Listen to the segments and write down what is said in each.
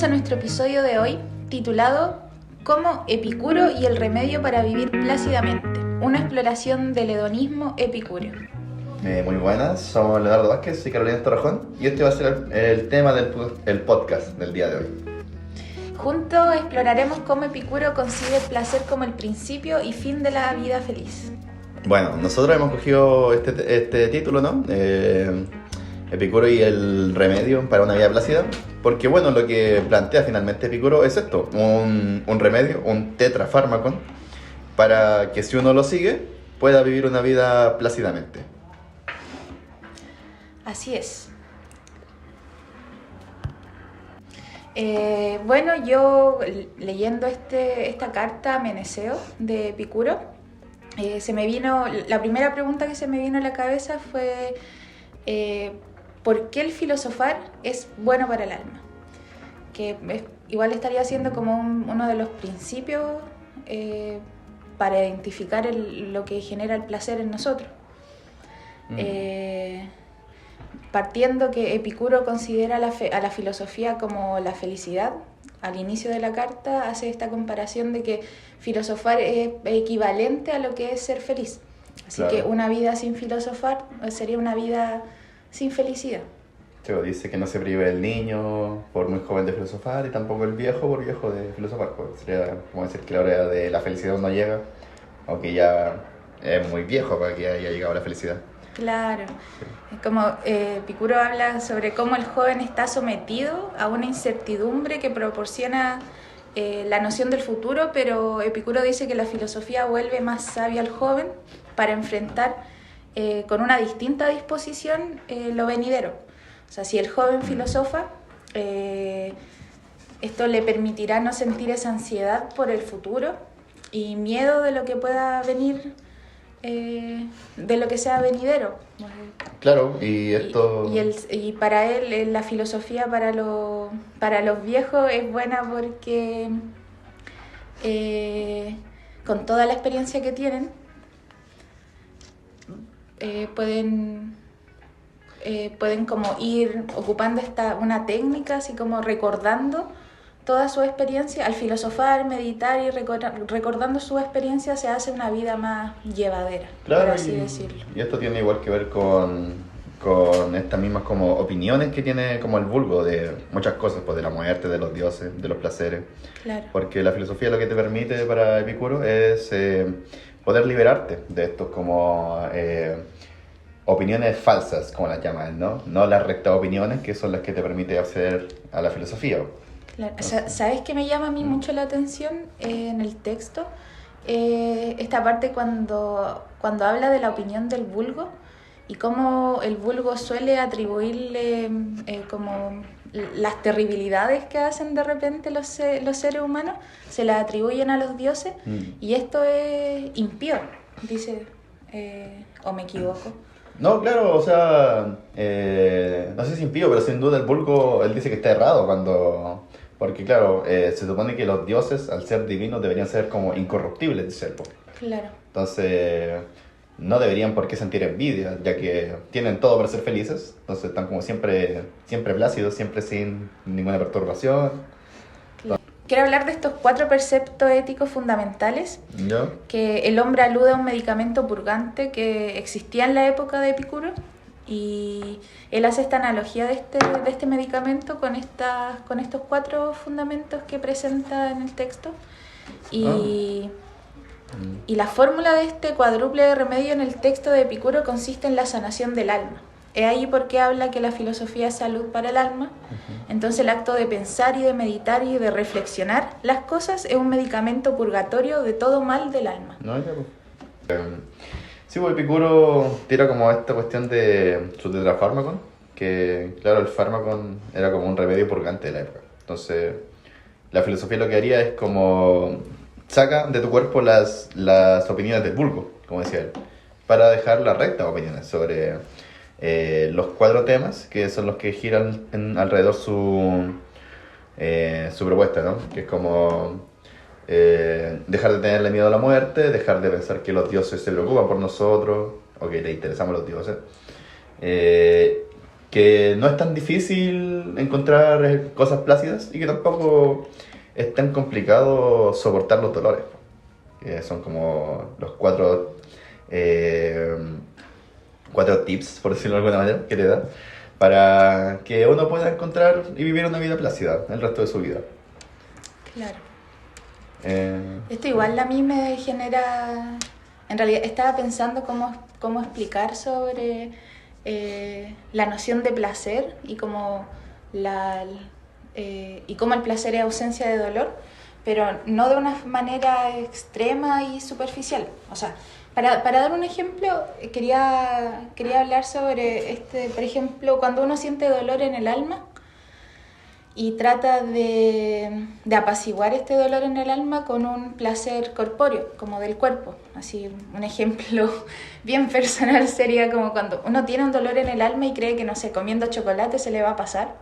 a nuestro episodio de hoy, titulado Como Epicuro y el remedio para vivir plácidamente, una exploración del hedonismo epicúreo. Muy buenas, somos Leonardo Vázquez y Carolina Torrejón y este va a ser el tema del podcast del día de hoy. Juntos exploraremos cómo Epicuro concibe el placer como el principio y fin de la vida feliz. Bueno, nosotros hemos cogido este título, ¿no? Epicuro y el remedio para una vida plácida, porque bueno, lo que plantea finalmente Epicuro es esto, un remedio, un tetrafármaco, para que si uno lo sigue, pueda vivir una vida plácidamente. Así es. Bueno, yo leyendo esta carta a Meneceo de Epicuro, la primera pregunta que se me vino a la cabeza fue ¿por qué el filosofar es bueno para el alma? Que igual estaría siendo como uno de los principios para identificar lo que genera el placer en nosotros. Partiendo que Epicuro considera a la filosofía como la felicidad, al inicio de la carta hace esta comparación de que filosofar es equivalente a lo que es ser feliz. Así claro. Que una vida sin filosofar sería una vida sin felicidad. Dice que no se prive el niño por muy joven de filosofar y tampoco el viejo por viejo de filosofar. Sería como decir que la hora de la felicidad no llega, aunque ya es muy viejo para que haya llegado a la felicidad. Claro, es como Epicuro habla sobre cómo el joven está sometido a una incertidumbre que proporciona la noción del futuro, pero Epicuro dice que la filosofía vuelve más sabio al joven para enfrentar con una distinta disposición lo venidero. O sea, si el joven filosofa, esto le permitirá no sentir esa ansiedad por el futuro y miedo de lo que pueda venir, de lo que sea venidero. Claro, y esto... Y para él la filosofía para los viejos es buena porque con toda la experiencia que tienen pueden como ir ocupando una técnica, así como recordando toda su experiencia. Al filosofar, meditar y recordando su experiencia se hace una vida más llevadera, claro, por así decirlo. Y esto tiene igual que ver con estas mismas como opiniones que tiene como el vulgo de muchas cosas, pues de la muerte, de los dioses, de los placeres. Claro. Porque la filosofía lo que te permite para Epicuro es poder liberarte de estos como opiniones falsas, como las llaman, ¿no? No las rectas opiniones que son las que te permite acceder a la filosofía. Claro. ¿Sabes qué me llama a mí mucho la atención en el texto? Esta parte cuando habla de la opinión del vulgo y cómo el vulgo suele atribuirle como las terribilidades que hacen de repente los seres humanos, se las atribuyen a los dioses, y esto es impío, dice, o me equivoco. No, claro, o sea, no sé si impío, pero sin duda el vulgo, él dice que está errado porque claro, se supone que los dioses, al ser divinos, deberían ser como incorruptibles de ser. Claro. Entonces, no deberían por qué sentir envidia, ya que tienen todo para ser felices. Entonces están como siempre plácidos, siempre sin ninguna perturbación. Quiero hablar de estos 4 preceptos éticos fundamentales. ¿Ya? Que el hombre alude a un medicamento purgante que existía en la época de Epicuro, y él hace esta analogía de este medicamento con estos 4 fundamentos que presenta en el texto. Y la fórmula de este cuádruple remedio en el texto de Epicuro consiste en la sanación del alma. Es ahí porque habla que la filosofía es salud para el alma. Entonces el acto de pensar y de meditar y de reflexionar las cosas es un medicamento purgatorio de todo mal del alma. No, ya pues. Sí, pues Epicuro tira como esta cuestión de su tetrafármaco, que claro, el fármaco era como un remedio purgante de la época. Entonces la filosofía lo que haría es como saca de tu cuerpo las opiniones del vulgo, como decía él, para dejar las rectas opiniones sobre los 4 temas que son los que giran alrededor su propuesta, ¿no? Que es como dejar de tenerle miedo a la muerte, dejar de pensar que los dioses se preocupan por nosotros o que le interesamos a los dioses, que no es tan difícil encontrar cosas plácidas y que tampoco es tan complicado soportar los dolores. Que son como los cuatro tips, por decirlo de alguna manera, que le da para que uno pueda encontrar y vivir una vida plácida el resto de su vida. Claro. Eh, Esto igual a mí me genera... En realidad estaba pensando cómo explicar sobre la noción de placer y cómo el placer es ausencia de dolor, pero no de una manera extrema y superficial. O sea, para dar un ejemplo, quería hablar sobre por ejemplo, cuando uno siente dolor en el alma y trata de apaciguar este dolor en el alma con un placer corpóreo, como del cuerpo. Así, un ejemplo bien personal sería como cuando uno tiene un dolor en el alma y cree que, no sé, comiendo chocolate se le va a pasar,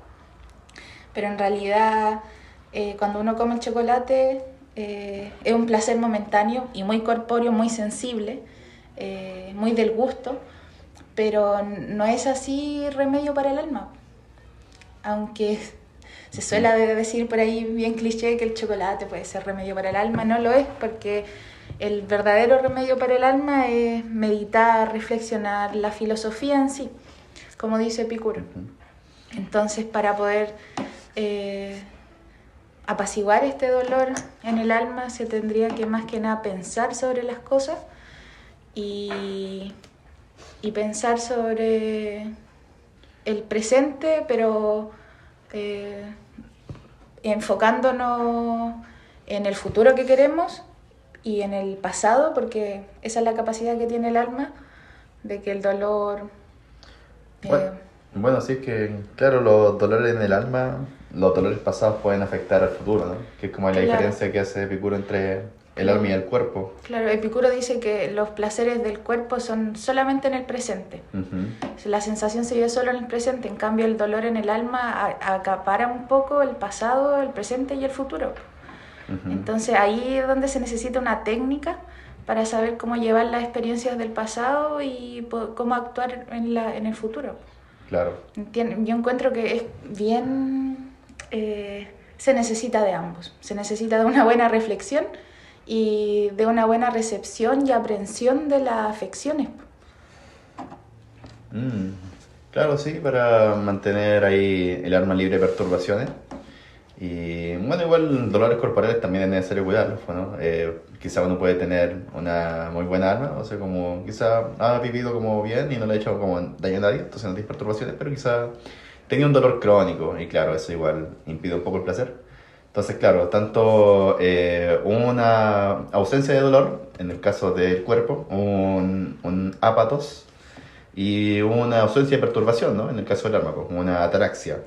pero en realidad cuando uno come el chocolate es un placer momentáneo y muy corpóreo, muy sensible, muy del gusto, pero no es así remedio para el alma. Aunque se suele decir por ahí bien cliché que el chocolate puede ser remedio para el alma, no lo es, porque el verdadero remedio para el alma es meditar, reflexionar, la filosofía en sí, como dice Epicuro. Entonces, para poder apaciguar este dolor en el alma, se tendría que más que nada pensar sobre las cosas y pensar sobre el presente, pero enfocándonos en el futuro que queremos y en el pasado, porque esa es la capacidad que tiene el alma, de que el dolor... Bueno, sí, es que, claro, los dolores en el alma, los dolores pasados pueden afectar al futuro, ¿no? Que es como la diferencia que hace Epicuro entre el alma y el cuerpo. Claro, Epicuro dice que los placeres del cuerpo son solamente en el presente. Uh-huh. La sensación se vive solo en el presente, en cambio el dolor en el alma acapara un poco el pasado, el presente y el futuro. Uh-huh. Entonces ahí es donde se necesita una técnica para saber cómo llevar las experiencias del pasado y cómo actuar en el futuro. Claro. Yo encuentro que es bien... se necesita de ambos. Se necesita de una buena reflexión y de una buena recepción y aprehensión de las afecciones. Claro, sí, para mantener ahí el alma libre de perturbaciones. Y bueno, igual dolores corporales también es necesario cuidarlos, ¿no? Quizá uno puede tener una muy buena alma, o sea, como quizá ha vivido como bien y no le ha hecho como daño a nadie, entonces no tiene perturbaciones, pero quizá tenía un dolor crónico y claro, eso igual impide un poco el placer. Entonces, claro, tanto una ausencia de dolor, en el caso del cuerpo, un ápatos, y una ausencia de perturbación, ¿no? En el caso del alma, como una ataraxia.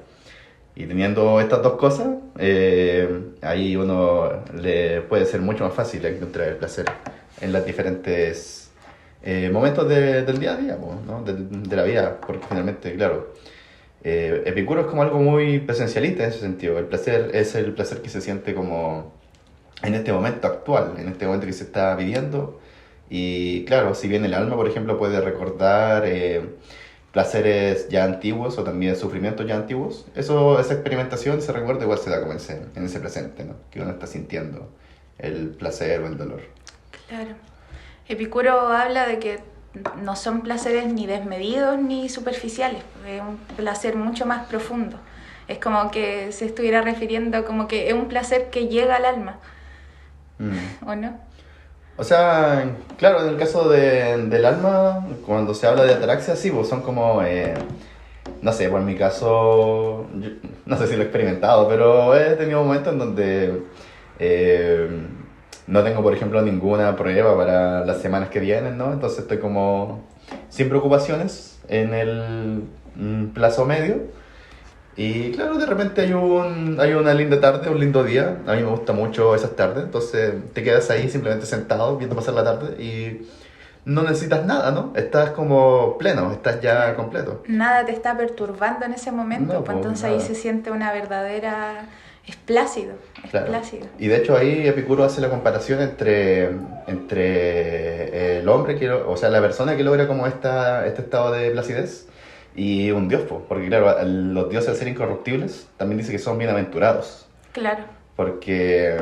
Y teniendo estas dos cosas, ahí uno le puede ser mucho más fácil encontrar el placer en los diferentes momentos del día a día, ¿no? de la vida, porque finalmente, claro, Epicuro es como algo muy presencialista en ese sentido. El placer es el placer que se siente como en este momento actual, en este momento que se está viviendo. Y claro, si bien el alma, por ejemplo, puede recordar placeres ya antiguos o también sufrimientos ya antiguos, esa experimentación, ese recuerdo igual se da como en ese presente, ¿no? Que uno está sintiendo el placer o el dolor. Claro. Epicuro habla de que no son placeres ni desmedidos ni superficiales, es un placer mucho más profundo. Es como que se estuviera refiriendo como que es un placer que llega al alma, ¿o no? O sea, claro, en el caso del alma, cuando se habla de ataraxia, sí, pues son como, no sé, por mi caso, yo, no sé si lo he experimentado, pero he tenido momentos en donde no tengo, por ejemplo, ninguna prueba para las semanas que vienen, ¿no? Entonces estoy como sin preocupaciones en el plazo medio. Y claro, de repente hay una linda tarde, un lindo día. A mí me gusta mucho esas tardes. Entonces te quedas ahí simplemente sentado viendo pasar la tarde y no necesitas nada, ¿no? Estás como pleno, estás ya completo. Nada te está perturbando en ese momento, pues entonces nada. Ahí se siente una verdadera... Es plácido, es claro. Plácido. Y de hecho ahí Epicuro hace la comparación entre el hombre, o sea, la persona que logra como este estado de placidez y un dios, po, porque claro, los dioses al ser incorruptibles también dice que son bienaventurados, Claro, porque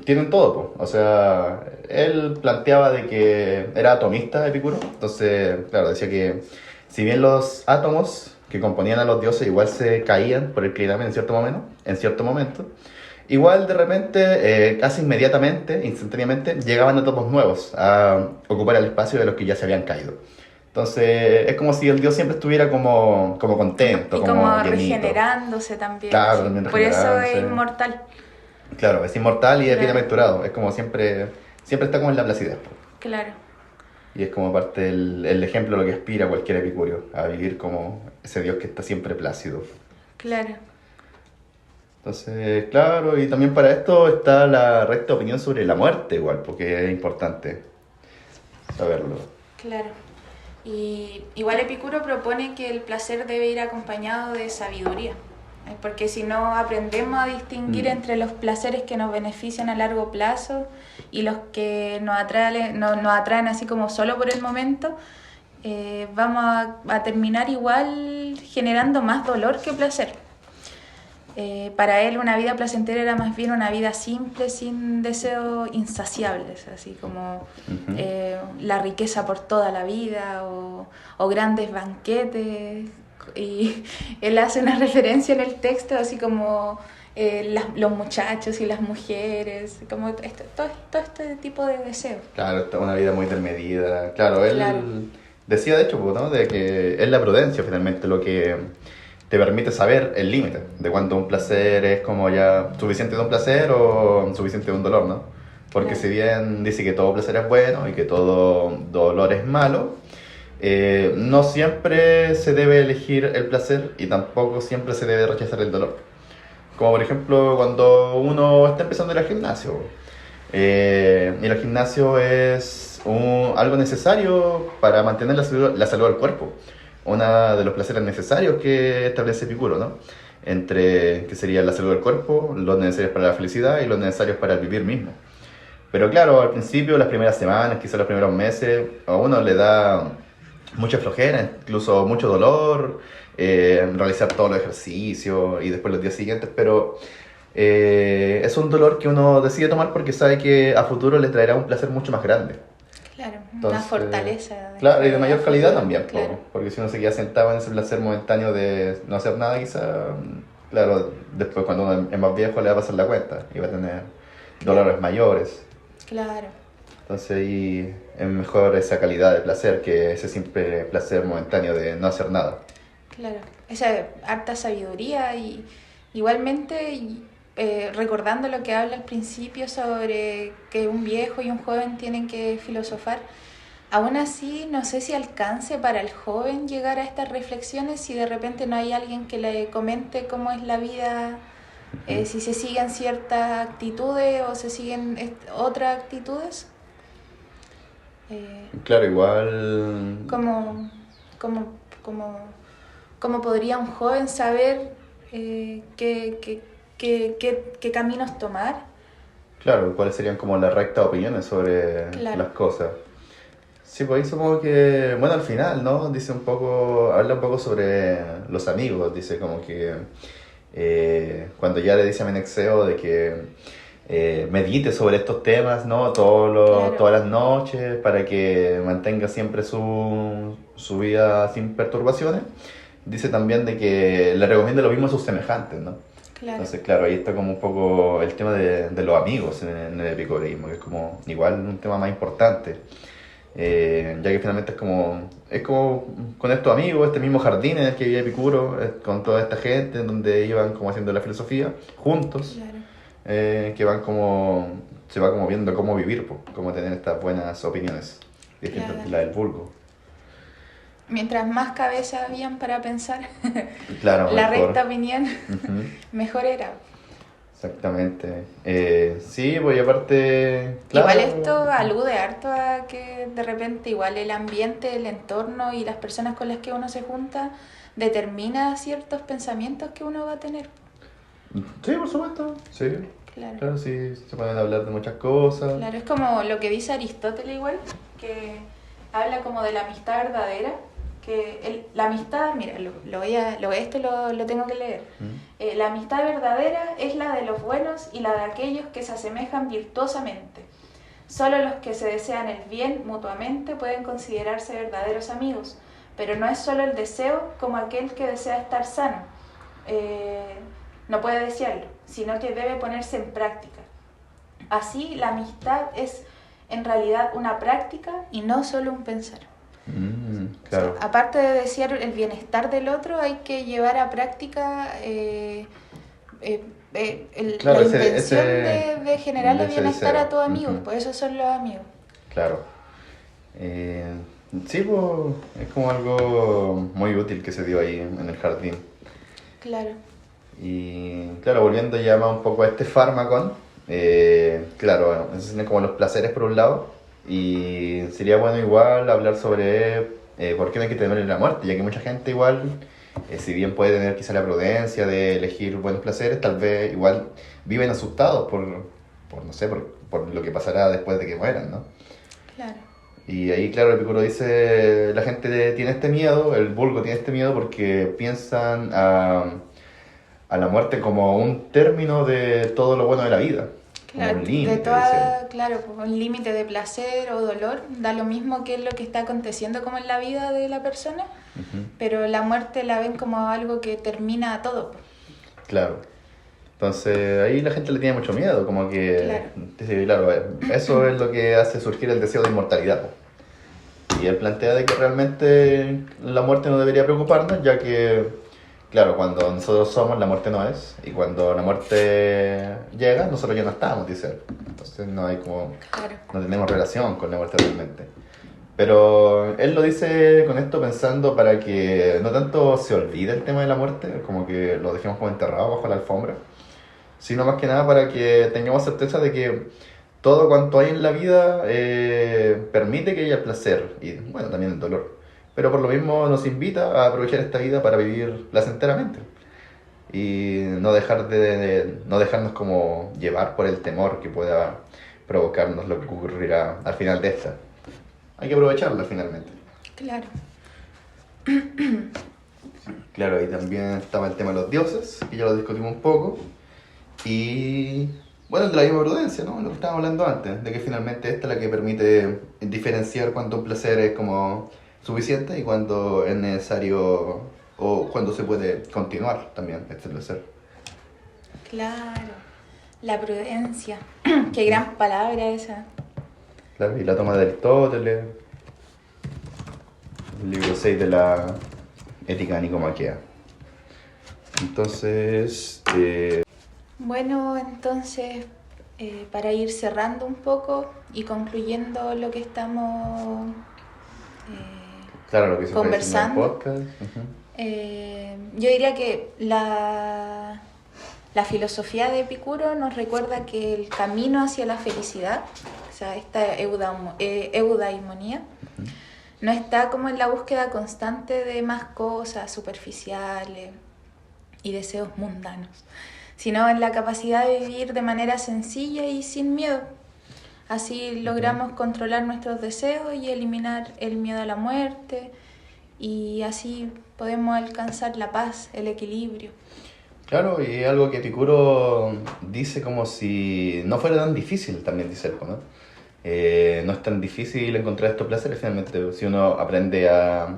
tienen todo, po. O sea, él planteaba de que era atomista Epicuro, entonces, claro, decía que si bien los átomos que componían a los dioses igual se caían por el clinamen en cierto momento, igual de repente, casi inmediatamente, instantáneamente, llegaban átomos nuevos a ocupar el espacio de los que ya se habían caído. Entonces, es como si el dios siempre estuviera como contento, y como como llenito. regenerándose también. Claro, Sí. también Por eso es regenerándose. inmortal. Claro, es inmortal y es Claro. bienaventurado. Es como siempre está como en la placidez, po. Claro, Y es como parte el ejemplo a lo que aspira cualquier epicúreo, a vivir como ese dios que está siempre plácido. claro, Entonces, claro, y también para esto está la recta opinión sobre la muerte igual, porque es importante saberlo. claro. Y igual Epicuro propone que el placer debe ir acompañado de sabiduría, porque si no aprendemos a distinguir entre los placeres que nos benefician a largo plazo y los que nos atraen así como solo por el momento, vamos a terminar igual generando más dolor que placer. Para él una vida placentera era más bien una vida simple, sin deseos insaciables, así como Ujú. la riqueza por toda la vida o grandes banquetes. Y él hace una referencia en el texto, así como los muchachos y las mujeres, como todo este tipo de deseos. Claro, esta es una vida muy desmedida. Claro, él Claro. decía de hecho, pues, ¿no? De que es la prudencia finalmente lo que te permite saber el límite de cuánto un placer es como ya suficiente de un placer o suficiente de un dolor, ¿no? Porque Claro. si bien dice que todo placer es bueno y que todo dolor es malo, no siempre se debe elegir el placer y tampoco siempre se debe rechazar el dolor. Como por ejemplo cuando uno está empezando a ir al gimnasio. Y el gimnasio es algo necesario para mantener la salud del cuerpo. Uno de los placeres necesarios que establece Epicuro, ¿no? Entre que sería la salud del cuerpo, los necesarios para la felicidad y los necesarios para el vivir mismo. Pero claro, al principio, las primeras semanas, quizás los primeros meses, a uno le da mucha flojera, incluso mucho dolor, realizar todos los ejercicios y después los días siguientes, pero es un dolor que uno decide tomar porque sabe que a futuro le traerá un placer mucho más grande. Claro, una Entonces, fortaleza. Claro, y de mayor a calidad futuro. también, po, Claro, porque si uno se queda sentado en ese placer momentáneo de no hacer nada, quizá, claro, después cuando uno es más viejo le va a pasar la cuenta y va a tener dolores mayores. claro. Entonces ahí es mejor esa calidad de placer que ese simple placer momentáneo de no hacer nada. Claro, esa harta sabiduría y igualmente recordando lo que habla al principio sobre que un viejo y un joven tienen que filosofar, aún así no sé si alcance para el joven llegar a estas reflexiones si de repente no hay alguien que le comente cómo es la vida, si se siguen ciertas actitudes o se siguen otras actitudes. Claro, igual. ¿Cómo, cómo, cómo, cómo podría un joven saber qué caminos tomar? Claro, cuáles serían como las rectas opiniones sobre Claro. las cosas. Sí, pues ahí supongo que, bueno, al final, ¿no? Dice un poco, habla un poco sobre los amigos, dice como que cuando ya le dice a Menexeo de que medite sobre estos temas, ¿no? Claro. Todas las noches para que mantenga siempre su vida sin perturbaciones. Dice también de que le recomienda lo mismo a sus semejantes, ¿no? Claro, Entonces, claro, ahí está como un poco el tema de los amigos en el epicureísmo, que es como igual un tema más importante. Ya que finalmente es como con estos amigos, este mismo jardín en el que vivía Epicuro, con toda esta gente, en donde iban como haciendo la filosofía, juntos, claro. que se va como viendo cómo vivir, po, cómo tener estas buenas opiniones, distintas Claro. de la del vulgo. Mientras más cabezas habían para pensar, Claro, la mejor. recta opinión, Ujú, mejor era. exactamente. Sí, pues y aparte, claro. Igual esto alude harto a que de repente igual el ambiente, el entorno y las personas con las que uno se junta determina ciertos pensamientos que uno va a tener. Sí, por supuesto. Sí, Claro. claro, sí, se pueden hablar de muchas cosas. Claro, es como lo que dice Aristóteles igual, que habla como de la amistad verdadera, la amistad, mira, esto lo tengo que leer. La amistad verdadera es la de los buenos y la de aquellos que se asemejan virtuosamente. Solo los que se desean el bien mutuamente pueden considerarse verdaderos amigos, pero no es solo el deseo como aquel que desea estar sano. No puede desearlo, sino que debe ponerse en práctica. Así, la amistad es en realidad una práctica y no solo un pensar. Claro. O sea, aparte de desear el bienestar del otro, hay que llevar a práctica Claro, la intención de generarle ese bienestar deseo. a tus amigos, pues esos son los amigos. Claro. Sí, pues es como algo muy útil que se dio ahí en el jardín. Claro. Y claro, volviendo ya más un poco a este fármaco, claro, bueno, esos son como los placeres por un lado, y sería bueno igual hablar sobre por qué no hay que temer la muerte, ya que mucha gente igual, si bien puede tener quizá la prudencia de elegir buenos placeres, tal vez igual viven asustados no sé, por lo que pasará después de que mueran, ¿no? Claro. Y ahí, claro, Epicuro dice, la gente tiene este miedo, el vulgo tiene este miedo porque piensan a la muerte como un término de todo lo bueno de la vida. Claro, Como un límite, claro, pues un límite de placer o dolor, da lo mismo que es lo que está aconteciendo como en la vida de la persona, pero la muerte la ven como algo que termina todo. Claro. Entonces ahí la gente le tiene mucho miedo, como que... Claro. Sí, claro, eso es lo que hace surgir el deseo de inmortalidad. Y él plantea de que realmente la muerte no debería preocuparnos, ya que, claro, cuando nosotros somos, la muerte no es. Y cuando la muerte llega, nosotros ya no estamos, dice él. Entonces no hay como... Claro. No tenemos relación con la muerte realmente. Pero él lo dice con esto pensando para que no tanto se olvide el tema de la muerte, como que lo dejemos como enterrado bajo la alfombra, sino más que nada para que tengamos certeza de que todo cuanto hay en la vida permite que haya placer y, bueno, también el dolor. Pero por lo mismo nos invita a aprovechar esta vida para vivir placenteramente y no no dejarnos como llevar por el temor que pueda provocarnos lo que ocurrirá al final de esta. Hay que aprovecharla finalmente. Claro. Claro, y también estaba el tema de los dioses, que ya lo discutimos un poco. Y bueno, el de la misma prudencia, ¿no? Lo que estábamos hablando antes, de que finalmente esta es la que permite diferenciar cuando un placer es como suficiente y cuando es necesario o cuando se puede continuar también este placer. Claro. La prudencia. Qué gran palabra esa. Claro, y la toma de Aristóteles, el libro 6 de la Ética Nicomaquea. Entonces, Bueno, entonces, para ir cerrando un poco y concluyendo lo que estamos claro, lo que se fue diciendo en el conversando, podcast. yo diría que la filosofía de Epicuro nos recuerda que el camino hacia la felicidad, o sea, esta eudaimonía, no está como en la búsqueda constante de más cosas superficiales y deseos mundanos, sino en la capacidad de vivir de manera sencilla y sin miedo. Así logramos controlar nuestros deseos y eliminar el miedo a la muerte, y así podemos alcanzar la paz, el equilibrio. Claro, y algo que Epicuro dice como si no fuera tan difícil, también dice él, ¿no? No es tan difícil encontrar estos placeres, finalmente, si uno aprende a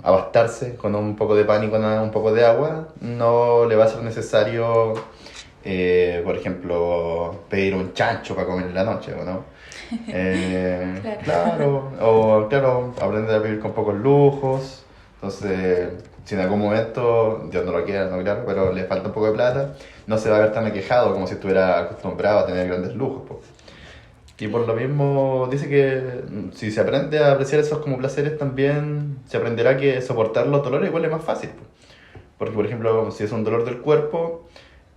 bastarse con un poco de pan y con un poco de agua, no le va a ser necesario, por ejemplo, pedir un chancho para comer en la noche, ¿o no? Claro, aprender a vivir con pocos lujos. Entonces, si en algún momento, Dios no lo quiera, no, claro, pero le falta un poco de plata, no se va a ver tan aquejado como si estuviera acostumbrado a tener grandes lujos, pues. Y por lo mismo dice que si se aprende a apreciar esos como placeres, también se aprenderá que soportar los dolores igual es más fácil, pues. Porque, por ejemplo, si es un dolor del cuerpo,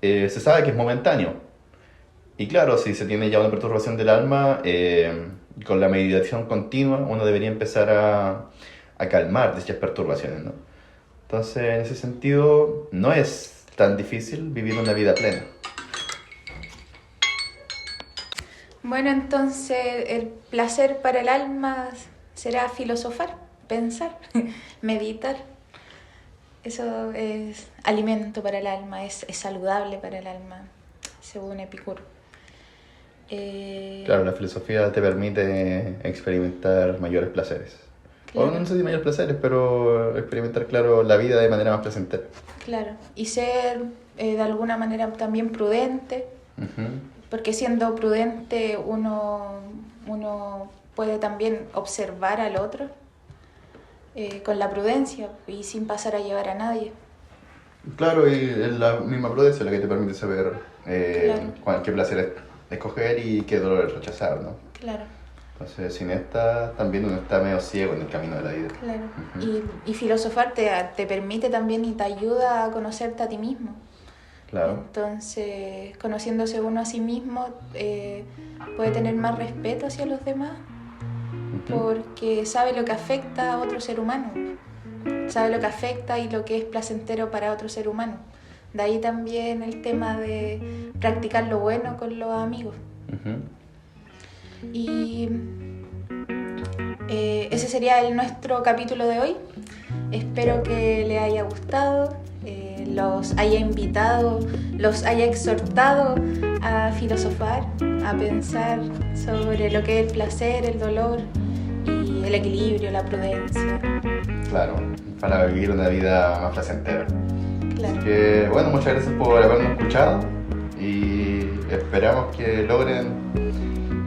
se sabe que es momentáneo. Y claro, si se tiene ya una perturbación del alma, con la meditación continua uno debería empezar a calmar dichas perturbaciones, ¿no? Entonces, en ese sentido, no es tan difícil vivir una vida plena. Bueno, entonces el placer para el alma será filosofar pensar, meditar. Eso es alimento para el alma, es saludable para el alma, según Epicuro. Claro, la filosofía te permite experimentar mayores placeres. Claro. O no sé si mayores placeres, pero experimentar, claro, la vida de manera más placentera. Claro, y ser de alguna manera también prudente, porque siendo prudente uno puede también observar al otro con la prudencia y sin pasar a llevar a nadie. Claro, y es la misma prudencia la que te permite saber Claro. qué placer escoger y qué dolor rechazar, ¿no? Claro, Entonces, sin esta, también uno está medio ciego en el camino de la vida. claro. Y filosofar te permite también y te ayuda a conocerte a ti mismo. Claro. Entonces, conociéndose uno a sí mismo, puede tener más respeto hacia los demás, porque sabe lo que afecta a otro ser humano, sabe lo que afecta y lo que es placentero para otro ser humano. De ahí también el tema de practicar lo bueno con los amigos. Y ese sería nuestro capítulo de hoy. Espero que les haya gustado, los haya invitado, los haya exhortado a filosofar, a pensar sobre lo que es el placer, el dolor y el equilibrio, la prudencia. Claro, para vivir una vida más placentera. Claro. Así que, bueno, muchas gracias por habernos escuchado y esperamos que logren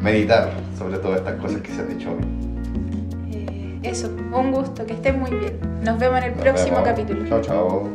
meditar sobre todas estas cosas que se han dicho hoy. Eso, un gusto, que estén muy bien. Nos vemos en el próximo capítulo. Chao, chao.